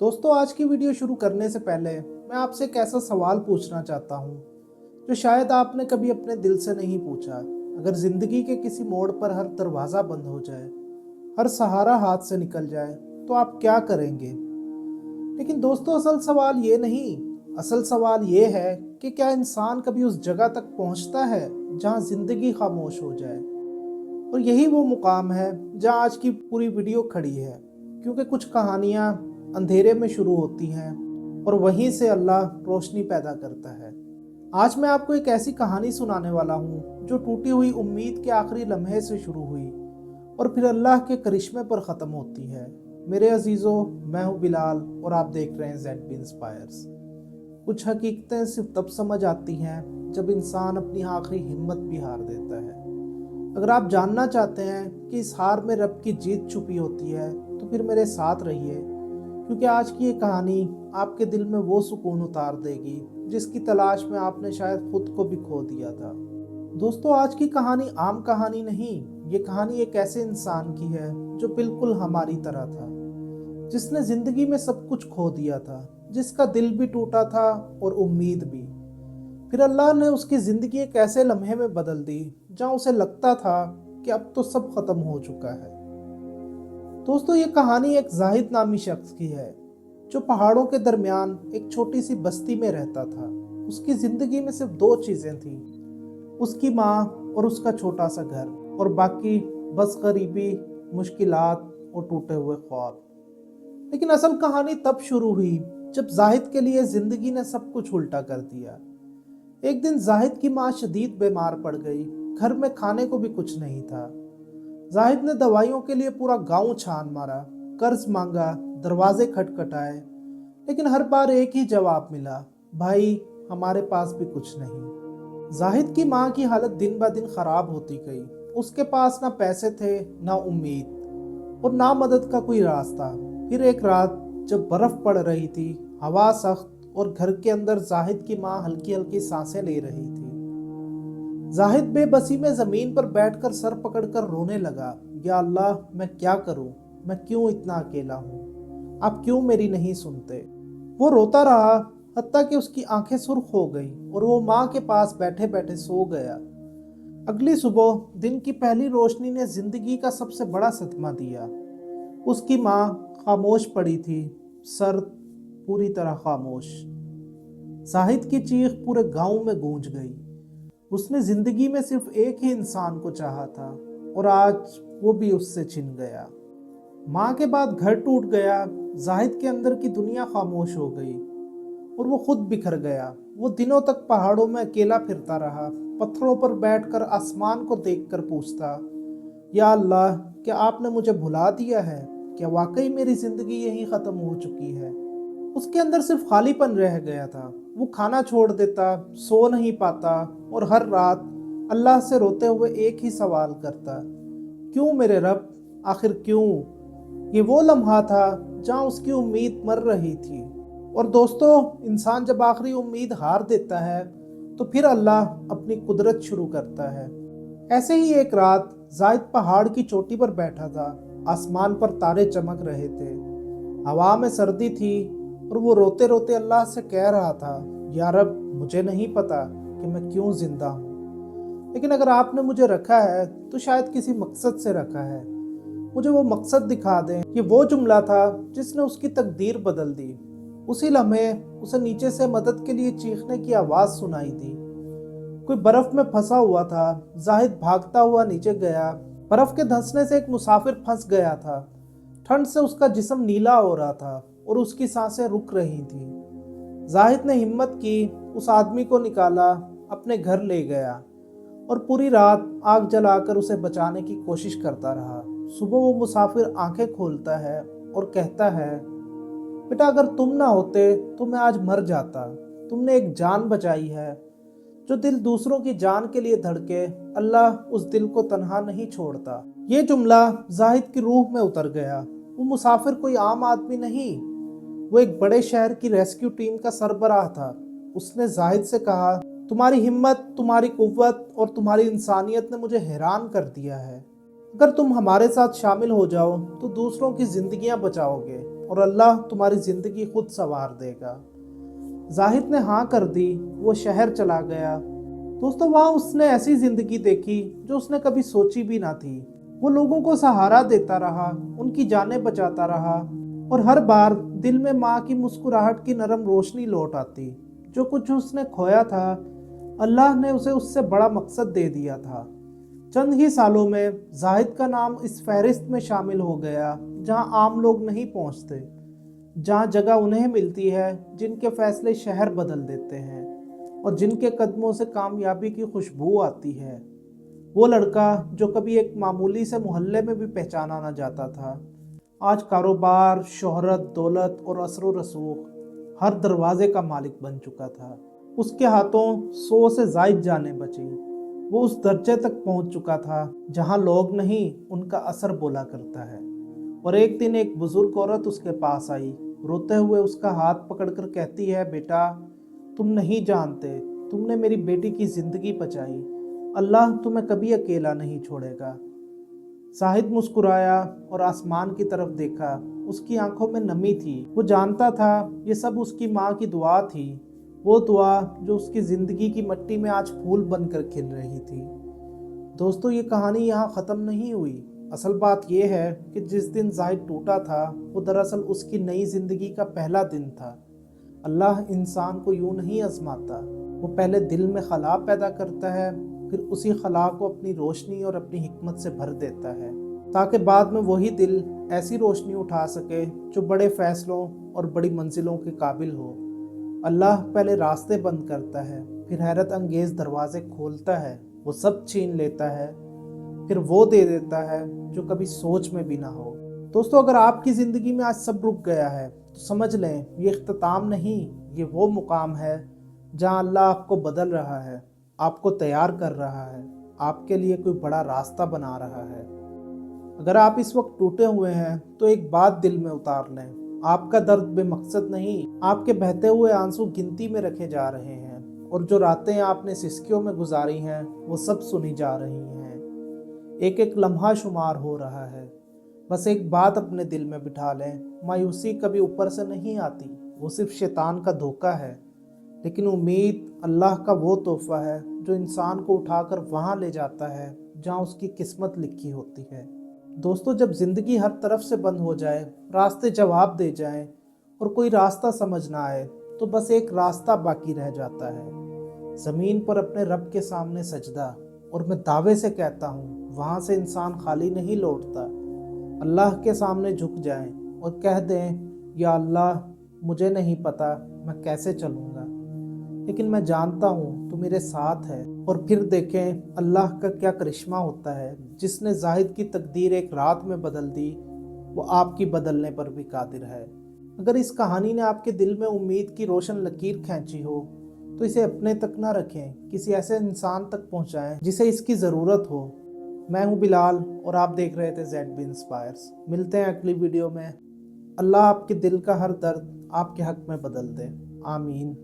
दोस्तों, आज की वीडियो शुरू करने से पहले मैं आपसे एक ऐसा सवाल पूछना चाहता हूँ जो शायद आपने कभी अपने दिल से नहीं पूछा। अगर जिंदगी के किसी मोड़ पर हर दरवाज़ा बंद हो जाए, हर सहारा हाथ से निकल जाए, तो आप क्या करेंगे? लेकिन दोस्तों, असल सवाल ये है कि क्या इंसान कभी उस जगह तक पहुँचता है जहाँ जिंदगी खामोश हो जाए? और यही वो मुकाम है जहाँ आज की पूरी वीडियो खड़ी है, क्योंकि कुछ कहानियाँ अंधेरे में शुरू होती हैं और वहीं से अल्लाह रोशनी पैदा करता है। आज मैं आपको एक ऐसी कहानी सुनाने वाला हूँ जो टूटी हुई उम्मीद के आखिरी लम्हे से शुरू हुई और फिर अल्लाह के करिश्मे पर ख़त्म होती है। मेरे अजीज़ों, मैं हूँ बिलाल और आप देख रहे हैं ZB इंस्पायर्स। कुछ हकीकतें सिर्फ तब समझ आती हैं जब इंसान अपनी आखिरी हिम्मत भी हार देता है। अगर आप जानना चाहते हैं कि इस हार में रब की जीत छुपी होती है तो फिर मेरे साथ रहिए, क्योंकि आज की ये कहानी आपके दिल में वो सुकून उतार देगी जिसकी तलाश में आपने शायद खुद को भी खो दिया था। दोस्तों, आज की कहानी आम कहानी नहीं, ये कहानी एक ऐसे इंसान की है जो बिल्कुल हमारी तरह था, जिसने जिंदगी में सब कुछ खो दिया था, जिसका दिल भी टूटा था और उम्मीद भी। फिर अल्लाह ने उसकी ज़िंदगी एक ऐसे लम्हे में बदल दी जहाँ उसे लगता था कि अब तो सब खत्म हो चुका है। दोस्तों, ये कहानी एक जाहिद नामी शख्स की है जो पहाड़ों के दरमियान एक छोटी सी बस्ती में रहता था। उसकी ज़िंदगी में सिर्फ दो चीज़ें थीं, उसकी माँ और उसका छोटा सा घर, और बाकी बस गरीबी, मुश्किलात और टूटे हुए ख्वाब। लेकिन असल कहानी तब शुरू हुई जब जाहिद के लिए ज़िंदगी ने सब कुछ उल्टा कर दिया। एक दिन जाहिद की माँ शदीद बीमार पड़ गई। घर में खाने को भी कुछ नहीं था। जाहिद ने दवाइयों के लिए पूरा गांव छान मारा, कर्ज मांगा, दरवाजे खटखटाए, लेकिन हर बार एक ही जवाब मिला, भाई हमारे पास भी कुछ नहीं। जाहिद की माँ की हालत दिन ब दिन खराब होती गई। उसके पास ना पैसे थे, ना उम्मीद और ना मदद का कोई रास्ता। फिर एक रात जब बर्फ पड़ रही थी, हवा सख्त, और घर के अंदर जाहिद की माँ हल्की हल्की सांसें ले रही थी, जाहिद बेबसी में जमीन पर बैठकर सर पकड़कर रोने लगा। या अल्लाह, मैं क्या करूं? मैं क्यों इतना अकेला हूं? आप क्यों मेरी नहीं सुनते? वो रोता रहा, हत्ता कि उसकी आंखें सुर्ख हो गई और वो माँ के पास बैठे बैठे सो गया। अगली सुबह दिन की पहली रोशनी ने जिंदगी का सबसे बड़ा सदमा दिया। उसकी माँ खामोश पड़ी थी, सर पूरी तरह खामोश। जाहिद की चीख पूरे गांव में गूंज गई। उसने जिंदगी में सिर्फ एक ही इंसान को चाहा था और आज वो भी उससे छिन गया। माँ के बाद घर टूट गया, जाहिद के अंदर की दुनिया खामोश हो गई और वो खुद बिखर गया। वो दिनों तक पहाड़ों में अकेला फिरता रहा, पत्थरों पर बैठकर आसमान को देखकर पूछता, या अल्लाह, क्या आपने मुझे भुला दिया है? क्या वाकई मेरी जिंदगी यहीं खत्म हो चुकी है? उसके अंदर सिर्फ खालीपन रह गया था। वो खाना छोड़ देता, सो नहीं पाता और हर रात अल्लाह से रोते हुए एक ही सवाल करता, क्यों मेरे रब, आखिर क्यों? ये वो लम्हा था जहाँ उसकी उम्मीद मर रही थी। और दोस्तों, इंसान जब आखिरी उम्मीद हार देता है तो फिर अल्लाह अपनी कुदरत शुरू करता है। ऐसे ही एक रात जाहिद पहाड़ की चोटी पर बैठा था। आसमान पर तारे चमक रहे थे, हवा में सर्दी थी और वो रोते रोते अल्लाह से कह रहा था, या रब, मुझे नहीं पता कि मैं क्यों जिंदा हूँ, लेकिन अगर आपने मुझे रखा है तो शायद किसी मकसद से रखा है। मुझे वो मकसद दिखा दें। ये वो जुमला था जिसने उसकी तकदीर बदल दी। उसी लम्हे उसे नीचे से मदद के लिए चीखने की आवाज़ सुनाई दी। कोई बर्फ में फंसा हुआ था। जाहिद भागता हुआ नीचे गया। बर्फ के धंसने से एक मुसाफिर फंस गया था। ठंड से उसका जिस्म नीला हो रहा था और उसकी सांसें रुक रही थी। जाहिद ने हिम्मत की, उस आदमी को निकाला, अपने घर ले गया और पूरी रात आग जलाकर उसे बचाने की कोशिश करता रहा। सुबह वो मुसाफिर आंखें खोलता है और कहता है, बेटा, अगर तुम ना होते तो मैं आज मर जाता। तुमने एक जान बचाई है। जो दिल दूसरों की जान के लिए धड़के, अल्लाह उस दिल को तन्हा नहीं छोड़ता। ये जुमला जाहिद की रूह में उतर गया। वो मुसाफिर कोई आम आदमी नहीं, वो एक बड़े शहर की रेस्क्यू टीम का सरबराह था। उसने जाहिद से कहा, तुम्हारी हिम्मत, तुम्हारी कुव्वत और तुम्हारी इंसानियत ने मुझे हैरान कर दिया है। अगर तुम हमारे साथ शामिल हो जाओ तो दूसरों की जिंदगियां बचाओगे और अल्लाह तुम्हारी ज़िंदगी खुद संवार देगा। जाहिद ने हाँ कर दी, वो शहर चला गया। दोस्तों वहाँ उसने ऐसी ज़िंदगी देखी जो उसने कभी सोची भी ना थी। वो लोगों को सहारा देता रहा, उनकी जानें बचाता रहा और हर बार दिल में माँ की मुस्कुराहट की नरम रोशनी लौट आती। जो कुछ उसने खोया था, अल्लाह ने उसे उससे बड़ा मकसद दे दिया था। चंद ही सालों में जाहिद का नाम इस फहरिस्त में शामिल हो गया जहाँ आम लोग नहीं पहुँचते, जहाँ जगह उन्हें मिलती है जिनके फैसले शहर बदल देते हैं और जिनके कदमों से कामयाबी की खुशबू आती है। वो लड़का जो कभी एक मामूली से मोहल्ले में भी पहचाना ना जाता था, आज कारोबार, शोहरत, दौलत और असर व रसूख हर दरवाजे का मालिक बन चुका था। उसके हाथों 100 से जायद जानें बची। वो उस दर्जे तक पहुंच चुका था जहां लोग नहीं, उनका असर बोला करता है। और एक दिन एक बुजुर्ग औरत उसके पास आई, रोते हुए उसका हाथ पकड़कर कहती है, बेटा तुम नहीं जानते, तुमने मेरी बेटी की जिंदगी बचाई। अल्लाह तुम्हें कभी अकेला नहीं छोड़ेगा। साहिद मुस्कुराया और आसमान की तरफ देखा। उसकी आंखों में नमी थी। वो जानता था ये सब उसकी माँ की दुआ थी, वो दुआ जो उसकी ज़िंदगी की मिट्टी में आज फूल बनकर खिल रही थी। दोस्तों ये कहानी यहाँ ख़त्म नहीं हुई। असल बात यह है कि जिस दिन जाहिद टूटा था वो दरअसल उसकी नई ज़िंदगी का पहला दिन था। अल्लाह इंसान को यूं नहीं आजमाता, वो पहले दिल में खला पैदा करता है, फिर उसी खला को अपनी रोशनी और अपनी हिकमत से भर देता है ताकि बाद में वही दिल ऐसी रोशनी उठा सके जो बड़े फैसलों और बड़ी मंजिलों के काबिल हो। अल्लाह पहले रास्ते बंद करता है, फिर हैरत अंगेज दरवाजे खोलता है, वो सब छीन लेता है, फिर वो दे देता है जो कभी सोच में भी ना हो। दोस्तों अगर आपकी ज़िंदगी में आज सब रुक गया है तो समझ लें ये इख्तिताम नहीं, ये वो मुकाम है जहाँ अल्लाह आपको बदल रहा है, आपको तैयार कर रहा है, आपके लिए कोई बड़ा रास्ता बना रहा है। अगर आप इस वक्त टूटे हुए हैं तो एक बात दिल में उतार लें, आपका दर्द बेमकसद नहीं, आपके बहते हुए आंसू गिनती में रखे जा रहे हैं और जो रातें आपने सिसकियों में गुजारी हैं वो सब सुनी जा रही हैं। एक एक लम्हा शुमार हो रहा है। बस एक बात अपने दिल में बिठा लें, मायूसी कभी ऊपर से नहीं आती, वो सिर्फ शैतान का धोखा है। लेकिन उम्मीद अल्लाह का वो तोहफा है जो इंसान को उठाकर वहाँ ले जाता है जहाँ उसकी किस्मत लिखी होती है। दोस्तों जब ज़िंदगी हर तरफ से बंद हो जाए, रास्ते जवाब दे जाएं और कोई रास्ता समझ ना आए, तो बस एक रास्ता बाकी रह जाता है, ज़मीन पर अपने रब के सामने सजदा। और मैं दावे से कहता हूँ वहाँ से इंसान खाली नहीं लौटता। अल्लाह के सामने झुक जाएं और कह दें, या अल्लाह मुझे नहीं पता मैं कैसे चलूँगा, लेकिन मैं जानता हूँ तू मेरे साथ है। और फिर देखें अल्लाह का क्या करिश्मा होता है, जिसने जाहिद की तकदीर एक रात में बदल दी, वो आपकी बदलने पर भी कादिर है। अगर इस कहानी ने आपके दिल में उम्मीद की रोशन लकीर खींची हो तो इसे अपने तक ना रखें, किसी ऐसे इंसान तक पहुँचाएँ जिसे इसकी ज़रूरत हो। मैं हूँ बिलाल और आप देख रहे थे ZB इंस्पायर्स। मिलते हैं अगली वीडियो में। अल्लाह आपके दिल का हर दर्द आपके हक में बदल दे। आमीन।